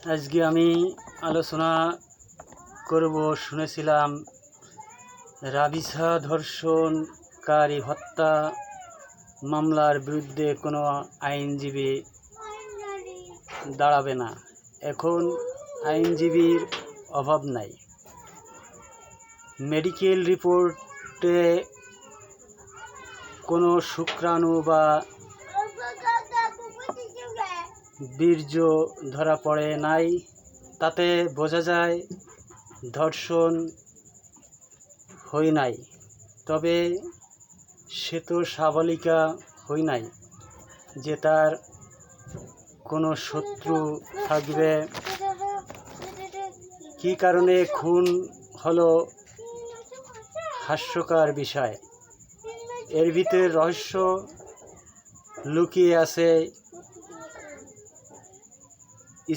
আজকে আমি আলোচনা করব। শুনেছিলাম রাবিসা ধর্ষণকারী হত্যা মামলার বিরুদ্ধে কোনো আইনজীবী দাঁড়াবে না। এখন আইনজীবীর অভাব নাই। মেডিকেল রিপোর্টে কোনো শুক্রাণু বা বীর্য ধরা পড়ে নাই। তাতে বোঝা যায় ধর্ষণ হয় নাই। তবে সে তো সাবালিকা হয় নাই যে তার কোনো শত্রু থাকবে। কী কারণে খুন হলো হাস্যকর বিষয়। এর ভিতরে রহস্য লুকিয়ে আছে।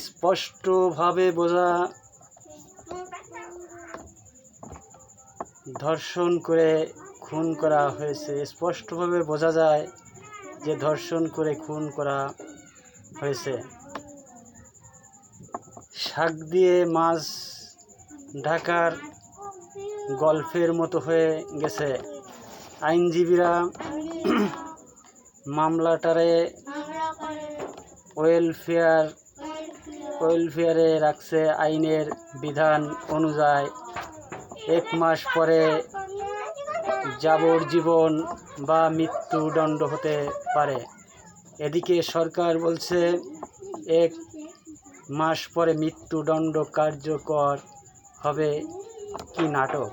স্পষ্টভাবে ধর্ষণ করে খুন করা হয়েছে। স্পষ্টভাবে বোঝা যায় যে ধর্ষণ করে খুন করা হয়েছে। শাক দিয়ে মাছ ঢাকার গল্পের মতো হয়ে গেছে। আইনজীবীরা মামলাটারে ওয়েলফেয়ারে রাখছে। আইনের বিধান অনুযায়ী 1 মাস পরে যাবজ্জীবন বা মৃত্যুদণ্ড হতে পারে। এদিকে সরকার বলছে 1 মাস পরে মৃত্যুদণ্ড কার্যকর হবে। কি নাটক!